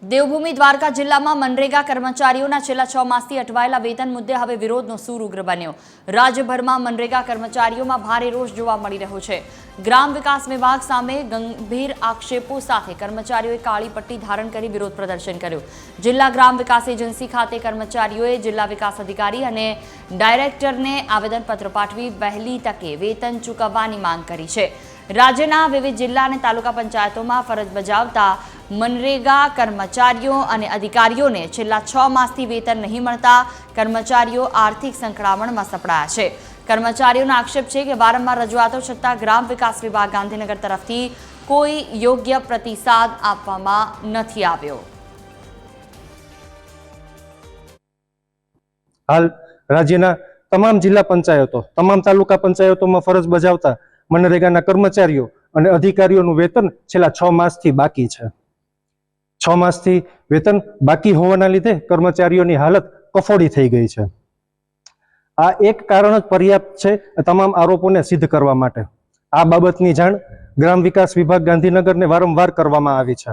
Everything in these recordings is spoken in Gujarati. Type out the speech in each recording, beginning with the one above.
દેવભૂમિ દ્વારકા જિલ્લામાં મનરેગા કર્મચારીઓના છેલ્લા 6 માસથી અટવાયેલા વેતન મુદ્દે હવે વિરોધનો સૂર ઉગ્ર બન્યો। રાજ્યભરમાં મનરેગા કર્મચારીઓમાં ભારે રોષ જોવા મળી રહ્યો છે। ગ્રામ વિકાસ વિભાગ સામે ગંભીર આક્ષેપો સાથે કર્મચારીઓએ કાળી પટ્ટી ધારણ કરી વિરોધ પ્રદર્શન કર્યું। જિલ્લા ગ્રામ વિકાસ એજન્સી ખાતે કર્મચારીઓએ જિલ્લા વિકાસ અધિકારી અને ડાયરેક્ટરને આવેદનપત્ર પાઠવી વહેલી તકે વેતન ચૂકવવાની માંગ કરી છે। રાજ્યના વિવિધ જિલ્લા અને તાલુકા પંચાયતોમાં ફરજ બજાવતા મનરેગા કર્મચારીઓ અને અધિકારીઓને છેલ્લા 6 માસથી વેતન નહીં મળતા કર્મચારીઓ આર્થિક સંકળામણમાં સપડાયા છે। કર્મચારીઓનો આક્ષેપ છે કે વારંવાર રજૂઆતો છતાં ગ્રામ વિકાસ વિભાગ ગાંધીનગર તરફથી કોઈ યોગ્ય પ્રતિસાદ આપવામાં નથી આવ્યો। હાલ રાજ્યના તમામ જિલ્લા પંચાયતો, તમામ તાલુકા પંચાયતોમાં ફરજ બજાવતા મનરેગાના કર્મચારીઓ અને અધિકારીઓનું વેતન છેલ્લા 6 માસથી બાકી છે। 6 માસથી વેતન બાકી હોવાના લીધે કર્મચારીઓની હાલત કફોડી થઈ ગઈ છે। આ એક કારણ જ પર્યાપ્ત છે તમામ આરોપોને સિદ્ધ કરવા માટે। આ બાબતની જાણ ગ્રામ વિકાસ વિભાગ ગાંધીનગરને વારંવાર કરવામાં આવી છે,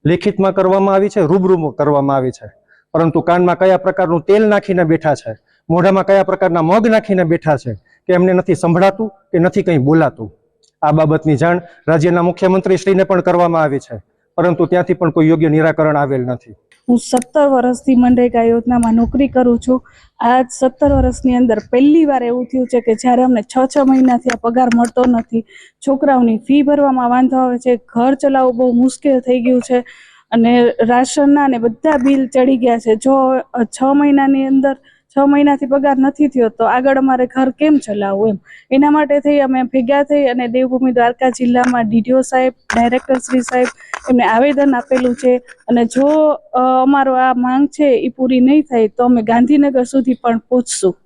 લેખિતમાં કરવામાં આવી છે, રૂબરૂ કરવામાં આવી છે, પરંતુ કાનમાં કયા પ્રકારનું તેલ નાખીને બેઠા છે, મોઢામાં કયા પ્રકારના મગ નાખીને બેઠા છે કે એમને નથી સંભળાતું કે નથી કંઈ બોલાતું। આ બાબતની જાણ રાજ્યના મુખ્યમંત્રી શ્રીને પણ કરવામાં આવી છે, પરંતુ ત્યાંથી પણ કોઈ યોગ્ય નિરાકરણ આવેલ નથી। હું 17 વર્ષથી મનરેગા યોજનામાં નોકરી કરું છું। આ 17 વર્ષની અંદર પહેલી વાર એવું થયું છે કે જ્યારે અમને 6 મહિનાથી આ પગાર મળતો નથી, છોકરાઓની ફી ભરવામાં વાંધો આવે છે, ઘર ચલાવવું બહુ મુશ્કેલ થઈ ગયું છે અને રાશનના ને બધા બિલ ચડી ગયા છે। જો 6 મહિનાની અંદર 6 મહિનાથી પગાર નથી થયો તો આગળ અમારે ઘર કેમ ચલાવવું એના માટે થઈ અમે ભેગા થઈ અને દેવભૂમિ દ્વારકા જિલ્લામાં ડીડીઓ સાહેબ, ડાયરેક્ટર શ્રી સાહેબ એમને આવેદન આપેલું છે અને જો અમારો આ માંગ છે એ પૂરી નહીં થાય તો અમે ગાંધીનગર સુધી પણ પહોંચશું।